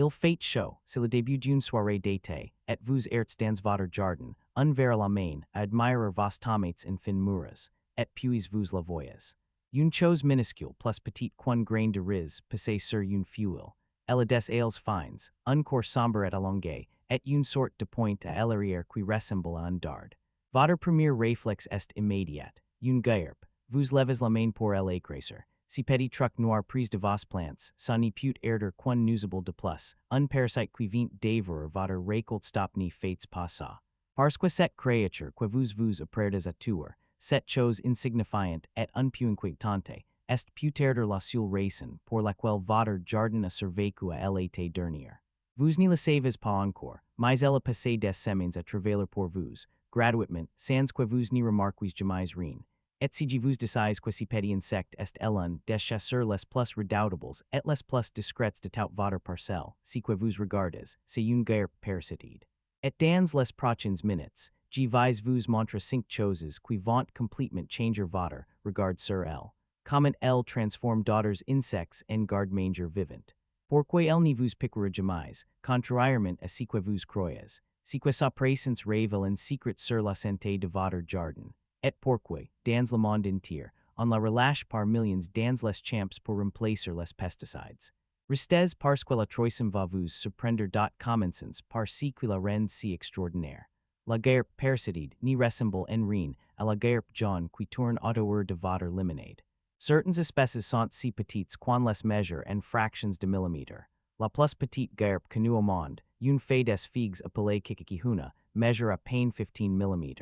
Il fait chaud, c'est le début d'une soirée d'été, et vous êtes dans votre jardin, un verre à la main, à admirer vos tomates en fin mûres, et puis vous la voyez. Une chose minuscule plus petite qu'un grain de riz passé sur une fuel. Elle a des ailes fines, un corps sombre et allongé, et une sorte de pointe à l'arrière qui ressemble à un dard. Votre premier réflexe est immédiat. Une guêpe. Vous levez la main pour l'écraser. Si petit truc noir prise de vos plantes, ça n'y peut être qu'un nuisible de plus, un parasite qui vient dévorer votre récolte stop n'y fait pas ça. Parce que cette créature que vous apprenez à tuer, cette chose insignifiante et un peu inquiétante, est peut-être la seule raison pour laquelle votre jardin a survécu à l'été dernier. Vous n'y le savez pas encore, mais elle a passé des semaines à travailler pour vous, gratuitement, sans que vous n'y remarquiez jamais rien. Et si vous décidez que si petit insecte est l'un des chasseurs les plus redoutables et les plus discrets de toute votre parcelle, si que vous regardez, c'est une guêpe parasitoïde. Et dans les prochaines minutes, je vais vous montrer 5 choses qui vont complètement changer votre regard sur elle. Comment elle transforme d'autres insectes en garde-manger vivant. Pourquoi elle ne vous piquera jamais, contrairement à ce que vous croyez. Si que sa présence révèle un secret sur la santé de votre jardin. Et pourquoi, dans le monde entier, on la relâche par millions dans les champs pour remplacer les pesticides. Restez parce que la troisième va vous surprendre. Commençons par ce qui la rend si extraordinaire. La guêpe parasitoïde n'y ressemble en rien à la guêpe jaune qui tourne autour de votre limonade. Certaines espèces sont si petites qu'on les mesure en fractions de millimètre. La plus petite guêpe connue au monde, une fée des figues appelée kikikihuna, mesure à peine 15 mm.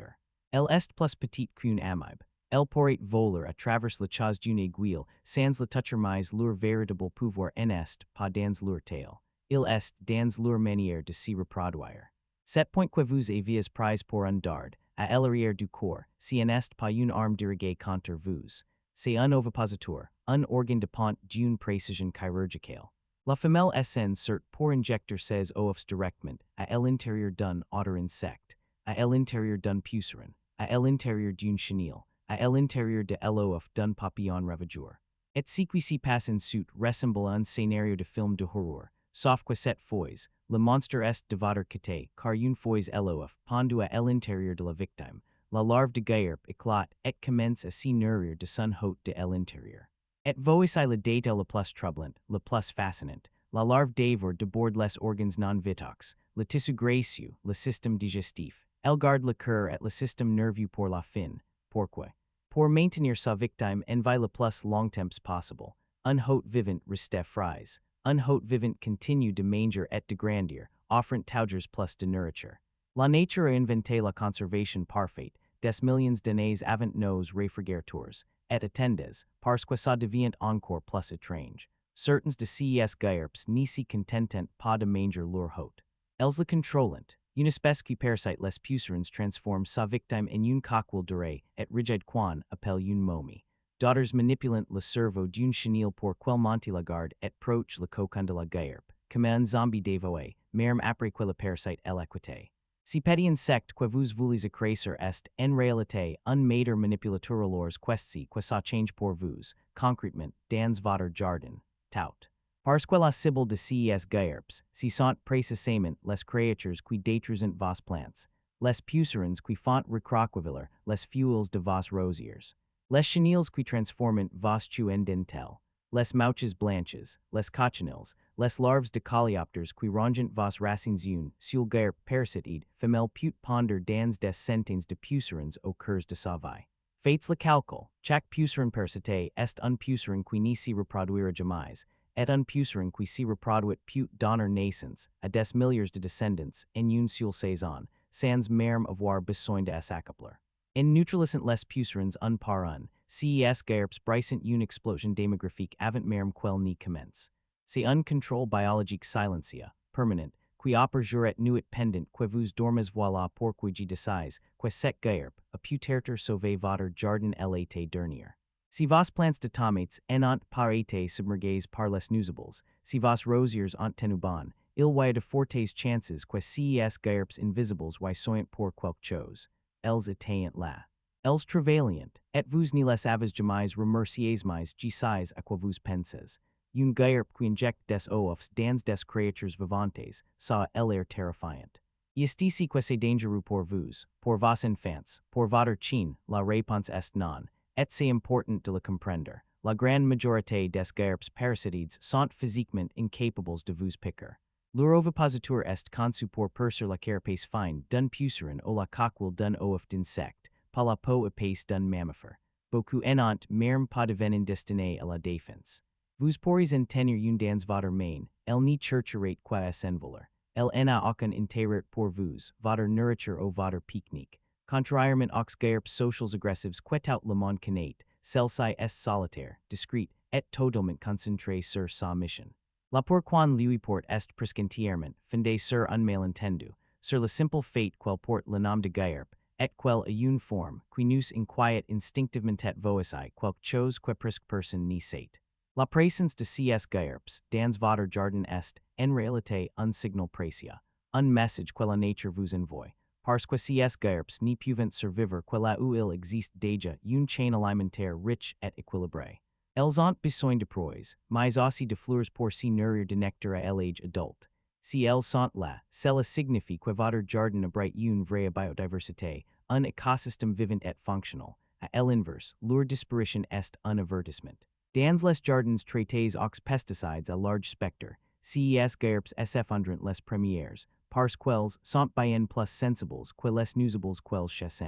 Elle est plus petite qu'une amibe. Elle pourrait voler à travers le chaz d'une aiguille sans le toucher mais leur véritable pouvoir n'est pas dans leur tail. Il est dans leur manière de se reproduire. Cet point que vous aviez prise pour un dard, à l'arrière du corps, si n'est pas une arme dirigée contre vous. C'est un ovipositeur, un organe de ponte d'une précision chirurgicale. La femelle est cert pour injecter ses œufs directement à l'intérieur d'un autre insecte, à l'intérieur d'un puceron, à l'intérieur d'une chenille, à l'intérieur de l'œuf d'un papillon ravageur. Et ce qui s'y passe ensuite ressemble à un scénario de film de horreur, sauf que cette fois, le monstre est de votre côté, car une fois l'œuf pendu à l'intérieur de la victime, la larve de guêpe éclate et commence à s'y nourrir de son hôte de l'intérieur. Et voici le détail le plus troublant, le plus fascinant. La larve dévore déborde les organes non vitaux, le tissu graisseux, le système digestif. Elle garde le cœur et le système nerveux pour la fin. Pourquoi? Pour maintenir sa victime en vie le plus longtemps possible. Un hôte vivant reste frais. Un hôte vivant continue de manger et de grandir, offrant toujours plus de nourriture. La nature a inventé la conservation parfaite, des millions d'années avant nos réfrigérateurs, et attendez, parce que ça devient encore plus étrange. Certains de ces guêpes n'y se contentent pas de manger leur hôte. Elles le contrôlent. Une espèce qui parasite les pucerons transforme sa victime en une coquille dorée et rigide qu'on appelle une momie. D'autres manipulant le cerveau d'une chenille pour qu'elle monte la garde et proche le cocon de la guêpe, comme un zombie dévoué, même après que le parasite est équité. Si petit insecte que vous voulez écraser est en réalité un meilleur manipulateur alors questi que ça change pour vous, concrètement, dans votre jardin. Tout. Parce que la cible de ces guêpes, si sont précisément les créatures qui détruisent vos plantes, les pucerons qui font recroqueviller les fuels de vos rosiers, les chenilles qui transforment vos choux en dentelle, les mouches blanches, les coccinelles, les larves de coléoptères qui rongent vos racines une seule guêpe parasitoïde femelle peut pondre dans des centaines de pucerons au cours de sa vie. Faites le calcul, chaque puceron parasité est un puceron qui ne se reproduira jamais, et un puceron qui se reproduit peut donner naissance à des milliers de descendants en une seule saison, sans même avoir besoin de s'accoupler. En neutralisant les pucerons un par un, ces guêpes brisent une explosion démographique avant même qu'elle n'y commence. C'est un contrôle biologique silencieux, permanent, qui opère et nuit pendant que vous dormez. Voilà pourquoi je décide que cette guêpe a peut-être sauvé votre jardin l'été dernier. Si vos plantes de tomates n'ont pas été submergées par les nuisibles, si vos rosiers ont tenu bon, il y a de fortes chances que ces guêpes invisibles soient pour quelque chose. Elles étaient là. Elles travaillent, et vous ne les avez jamais remerciées mais je sais à quoi vous pensez. une Guêpe qui injecte des oeufs dans des créatures vivantes, ça a l'air terrifiant. Ici que c'est dangereux pour vous, pour vos enfants, pour votre chien, la réponse est non, et c'est important de le comprendre. La grande majorité des Guêpes parasitoïdes sont physiquement incapables de vous piquer. Leur ovipositeur est conçu pour percer la carapace fine d'un puceron ou la coquille d'un oeuf d'insecte, pas la peau épaisse d'un mammifère. Beaucoup n'ont même pas de venin destiné à la défense. Vous pourriez en tenir une dans votre main, elle n'y chercherait quoi à s'envoler. Elle n'a aucun intérêt pour vous, votre nourriture ou votre pique-nique. Contrairement aux Guêpes sociales agressives qui tout le monde connaît, celle-ci est solitaire, discrète, et totalement concentrée sur sa mission. La pourquoi lui porte est presque entièrement fondée sur un malentendu, sur le simple fait qu'elle porte le nom de Guêpe, et qu'elle a une forme, qui nous inquiète instinctivement et voici quelque chose que presque personne n'y sait. La présence de ces Guêpes dans votre jardin est, en réalité, un signal précieux, un message que la nature vous envoie, parce que ces Guêpes n'y peuvent survivre que là où il existe déjà une chaîne alimentaire riche et équilibrée. Elles ont besoin de proies, mais aussi de fleurs pour s'y nourrir de nectar à l'âge adulte. Si elles sont là, cela signifie que votre jardin abrite une vraie biodiversité, un écosystème vivant et fonctionnel. À l'inverse, leur disparition est un avertissement. Dans les jardins traités aux pesticides à large spectre, ces Guêpes s'effondrent les premières, parce qu'elles sont bien plus sensibles que les nuisibles qu'elles chassent.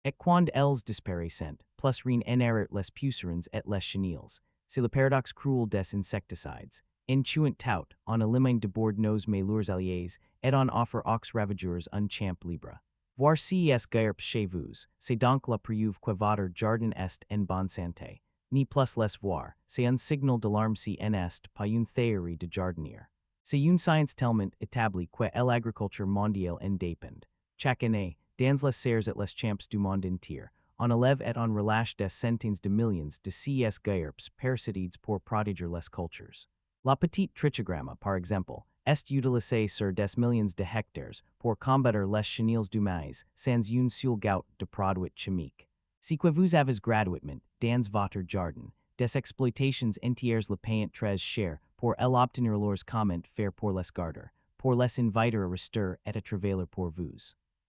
Et quand elles disparaissent, plus rien n'arrête les pucerons et les chenilles. C'est le paradoxe cruel des insecticides. En tuant tout, on élimine de bord nos meilleurs alliés, et on offre aux ravageurs un champ libre. Voir ces Guêpes chez vous, c'est donc la preuve que votre jardin est en bonne santé. Ni plus les voir, c'est un signal d'alarme si en est pas une théorie de jardinier. C'est une science tellement établie que l'agriculture mondiale en dépend. Chaque année, dans les serres et les champs du monde entier, on élève et on relâche des centaines de millions de ces Guêpes parasitoïdes pour protéger les cultures. La petite trichogramme, par exemple, est utilisée sur des millions de hectares pour combattre les chenilles du maïs sans une seule goutte de produit chimique. Si que vous avez gratuitement, dans votre jardin, des exploitations entières le payant très cher pour obtenir leurs comment faire pour les garder, pour les inviter à rester et à travailler pour vous.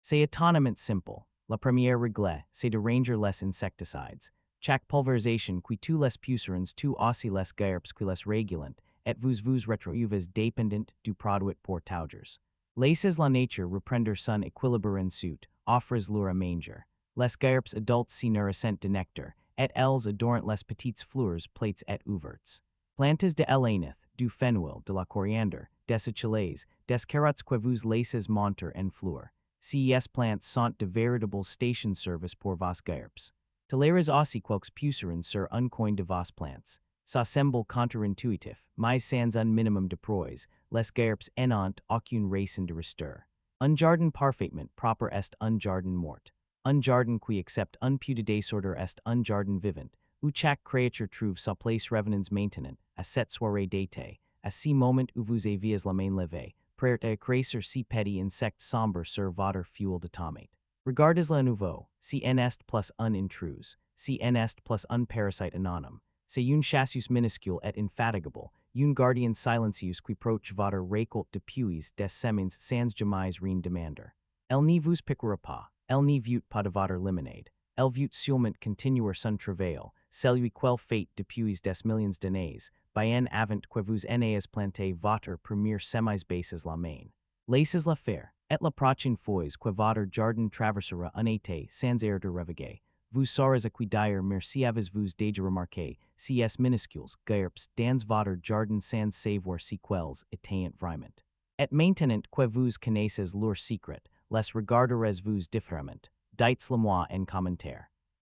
C'est étonnamment simple. La première règle, c'est de ranger les insecticides. Chaque pulvérisation qui tue les pucerons tue aussi les Guêpes qui les régulent, et vous retrouvez dépendant du produit pour taugers. Laissez la nature reprendre son équilibre ensuite, offrez leur à manger. Les Guêpes adultes s'y nourrissent de nectar, et elles adorent les petites fleurs plates et ouvertes. Plantes de l'aneth, du fenouil, de la coriandre, des chiles, des carottes que vous laissez monter en fleurs. Ces plantes sont de véritables stations-service pour vos Guêpes. Toléraient aussi quelques pucerons sur un coin de vos plantes. Ça semble contre-intuitif, mais sans un minimum de proies, les Guêpes n'ont aucune raison de rester. Un jardin parfaitement propre est un jardin mort. Un jardin qui accepte un peu de désordre est un jardin vivant, où chaque créature trouve sa place revenons maintenant, à cette soirée d'été, à ce moment où vous aviez la main levée, prêt à écraser si petits insectes sombres sur votre fuel de tomate. Regardez-le à nouveau, si en est plus un intrus, si en est plus un parasite anonyme, c'est une chasseuse minuscule et infatigable, une gardienne silencieuse qui proche votre récolte de puits des semences sans jamais rien demander. Elle n'y vous piquera pas, elle n'y veut pas de votre limonade, elle veut seulement continuer son travail, celui qu'elle fait depuis des millions d'années, bien avant que vous n'ayez planté votre première semence bases la main. Laissez-la faire, et la prochaine fois que votre jardin traversera un été sans air de reveguer, vous saurez à qui dire merci avez-vous déjà remarqué, ces minuscules Guêpes dans votre jardin sans savoir si quels étaient vraiment. Et maintenant que vous connaissez leur secret, les regarderez-vous différemment. Dites-le-moi en commentaire.